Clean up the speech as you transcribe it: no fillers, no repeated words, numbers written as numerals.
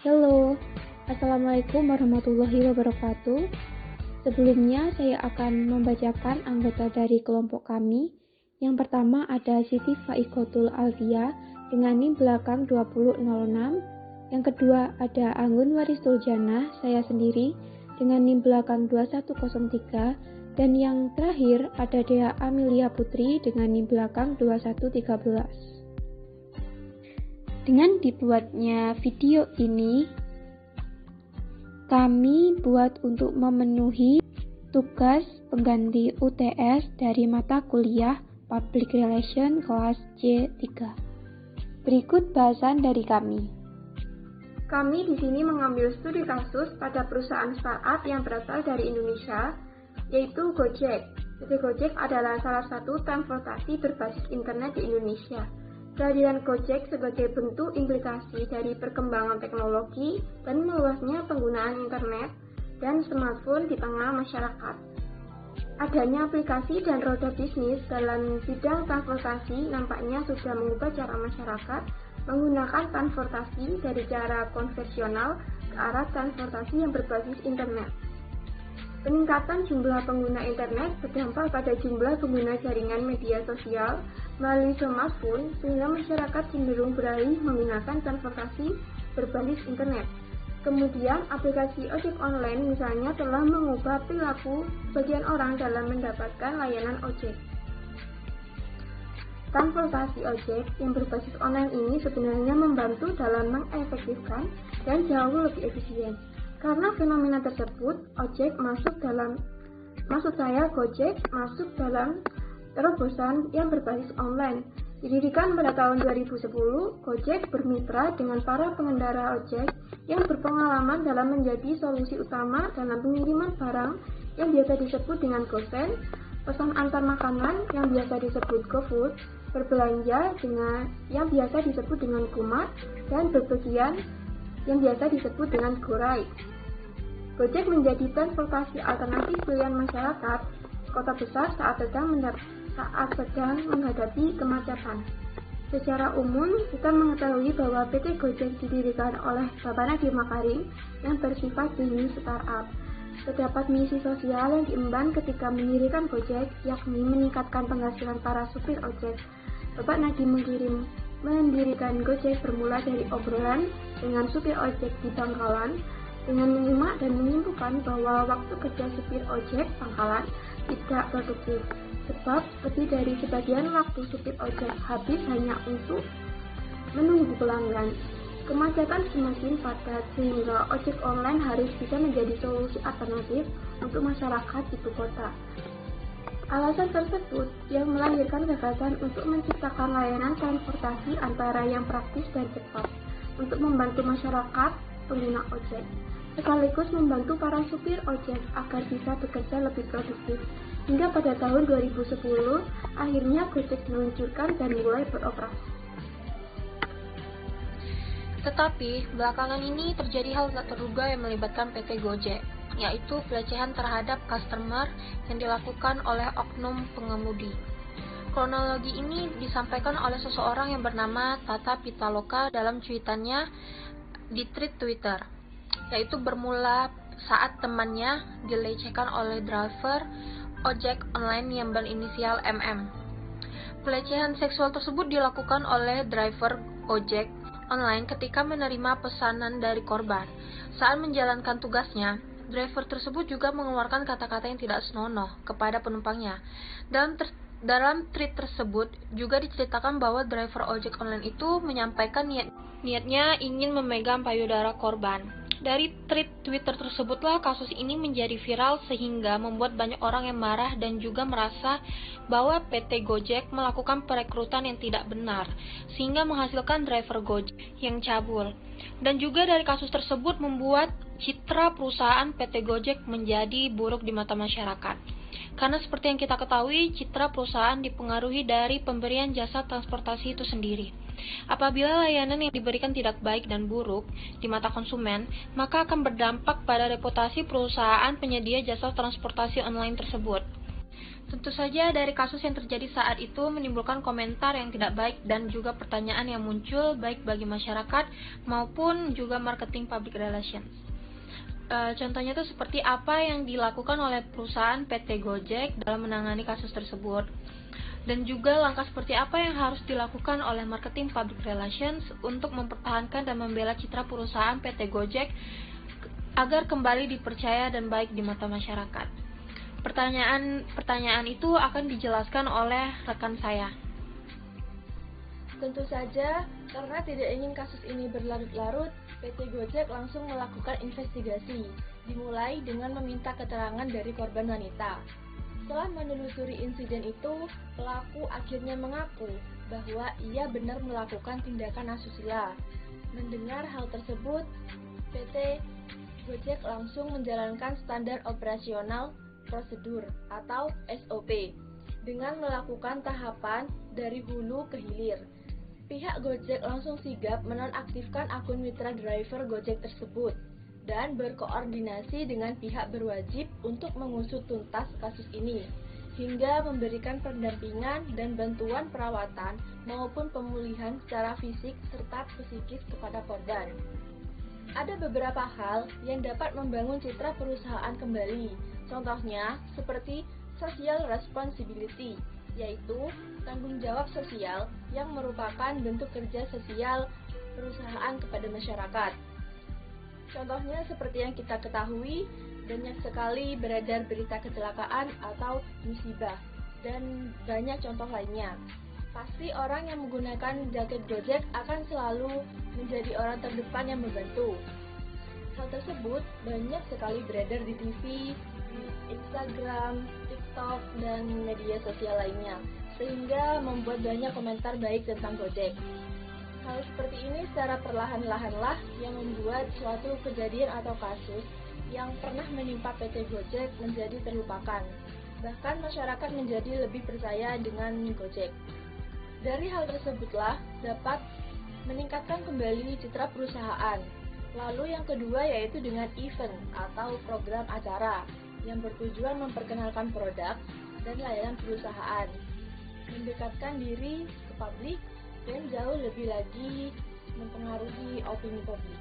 Halo, Assalamualaikum warahmatullahi wabarakatuh. Sebelumnya saya akan membacakan anggota dari kelompok kami. Yang pertama ada Siti Faikotul Alfia dengan NIM belakang 2006. Yang kedua ada Anggun Waristul Jannah, saya sendiri dengan NIM belakang 2103. Dan yang terakhir ada Dea Amelia Putri dengan NIM belakang 2113. Dengan dibuatnya video ini, kami buat untuk memenuhi tugas pengganti UTS dari mata kuliah Public Relation kelas C3. Berikut bahasan dari kami. Kami di sini mengambil studi kasus pada perusahaan startup yang berasal dari Indonesia, yaitu Gojek. PT Gojek adalah salah satu transportasi berbasis internet di Indonesia. Kehadiran Gojek sebagai bentuk implikasi dari perkembangan teknologi dan meluasnya penggunaan internet dan smartphone di tengah masyarakat. Adanya aplikasi dan roda bisnis dalam bidang transportasi nampaknya sudah mengubah cara masyarakat menggunakan transportasi dari cara konvensional ke arah transportasi yang berbasis internet. Peningkatan jumlah pengguna internet berdampak pada jumlah pengguna jaringan media sosial melalui smartphone sehingga masyarakat cenderung beralih menggunakan transportasi berbasis internet. Kemudian, aplikasi ojek online misalnya telah mengubah perilaku sebagian orang dalam mendapatkan layanan ojek. Transportasi ojek yang berbasis online ini sebenarnya membantu dalam mengefektifkan dan jauh lebih efisien. Karena fenomena tersebut, Gojek masuk dalam terobosan yang berbasis online. Didirikan pada tahun 2010, Gojek bermitra dengan para pengendara ojek yang berpengalaman dalam menjadi solusi utama dalam pengiriman barang yang biasa disebut dengan GoSend, pesan antar makanan yang biasa disebut GoFood, berbelanja yang biasa disebut dengan GoMart, dan berpergian yang biasa disebut dengan GoRide. Gojek menjadi transportasi alternatif pilihan masyarakat kota besar saat sedang menghadapi kemacetan. Secara umum, kita mengetahui bahwa PT Gojek didirikan oleh Bapak Nadiem Makarim yang bersifat jenis startup. Terdapat misi sosial yang diemban ketika mendirikan Gojek, yakni meningkatkan penghasilan para supir ojek. Bapak Nadiem mendirikan Gojek bermula dari obrolan dengan supir ojek di Bangkalan, dengan menyimak dan menyimpulkan bahwa waktu kerja supir ojek pangkalan tidak produktif, sebab lebih dari sebagian waktu supir ojek habis hanya untuk menunggu pelanggan. Kemacetan semakin padat sehingga ojek online harus bisa menjadi solusi alternatif untuk masyarakat ibu kota. Alasan tersebut yang melahirkan gagasan untuk menciptakan layanan transportasi antara yang praktis dan cepat untuk membantu masyarakat pengguna ojek, sekaligus membantu para supir ojek agar bisa bekerja lebih produktif. Hingga pada tahun 2010, akhirnya Gojek diluncurkan dan mulai beroperasi. Tetapi, belakangan ini terjadi hal tak terduga yang melibatkan PT Gojek, yaitu pelecehan terhadap customer yang dilakukan oleh oknum pengemudi. Kronologi ini disampaikan oleh seseorang yang bernama Tata Pitaloka dalam cuitannya di thread Twitter, yaitu bermula saat temannya dilecehkan oleh driver ojek online yang berinisial MM. Pelecehan seksual tersebut dilakukan oleh driver ojek online ketika menerima pesanan dari korban. Saat menjalankan tugasnya, driver tersebut juga mengeluarkan kata-kata yang tidak senonoh kepada penumpangnya. Dalam tweet tersebut juga diceritakan bahwa driver ojek online itu menyampaikan niatnya ingin memegang payudara korban. Dari tweet Twitter tersebutlah kasus ini menjadi viral sehingga membuat banyak orang yang marah dan juga merasa bahwa PT Gojek melakukan perekrutan yang tidak benar sehingga menghasilkan driver Gojek yang cabul. Dan juga dari kasus tersebut membuat citra perusahaan PT Gojek menjadi buruk di mata masyarakat. Karena seperti yang kita ketahui, citra perusahaan dipengaruhi dari pemberian jasa transportasi itu sendiri. Apabila layanan yang diberikan tidak baik dan buruk di mata konsumen, maka akan berdampak pada reputasi perusahaan penyedia jasa transportasi online tersebut. Tentu saja dari kasus yang terjadi saat itu menimbulkan komentar yang tidak baik dan juga pertanyaan yang muncul baik bagi masyarakat maupun juga marketing public relations. Contohnya itu seperti apa yang dilakukan oleh perusahaan PT Gojek dalam menangani kasus tersebut. Dan juga langkah seperti apa yang harus dilakukan oleh marketing public relations untuk mempertahankan dan membela citra perusahaan PT Gojek agar kembali dipercaya dan baik di mata masyarakat. Pertanyaan itu akan dijelaskan oleh rekan saya. Tentu saja, karena tidak ingin kasus ini berlarut-larut, PT Gojek langsung melakukan investigasi, dimulai dengan meminta keterangan dari korban wanita. Setelah menelusuri insiden itu, pelaku akhirnya mengaku bahwa ia benar melakukan tindakan asusila. Mendengar hal tersebut, PT Gojek langsung menjalankan standar operasional prosedur atau SOP dengan melakukan tahapan dari hulu ke hilir. Pihak Gojek langsung sigap menonaktifkan akun mitra driver Gojek tersebut dan berkoordinasi dengan pihak berwajib untuk mengusut tuntas kasus ini hingga memberikan pendampingan dan bantuan perawatan maupun pemulihan secara fisik serta psikis kepada korban. Ada beberapa hal yang dapat membangun citra perusahaan kembali. Contohnya seperti social responsibility, yaitu tanggung jawab sosial yang merupakan bentuk kerja sosial perusahaan kepada masyarakat. Contohnya seperti yang kita ketahui, banyak sekali beredar berita kecelakaan atau musibah, dan banyak contoh lainnya. Pasti orang yang menggunakan jaket Gojek akan selalu menjadi orang terdepan yang membantu. Hal tersebut banyak sekali beredar di TV, di Instagram, TikTok, dan media sosial lainnya, sehingga membuat banyak komentar baik tentang Gojek. Hal seperti ini secara perlahan-lahanlah yang membuat suatu kejadian atau kasus yang pernah menimpa PT Gojek menjadi terlupakan. Bahkan masyarakat menjadi lebih percaya dengan Gojek. Dari hal tersebutlah dapat meningkatkan kembali citra perusahaan. Lalu yang kedua yaitu dengan event atau program acara yang bertujuan memperkenalkan produk dan layanan perusahaan, mendekatkan diri ke publik, dan jauh lebih lagi mempengaruhi opini publik.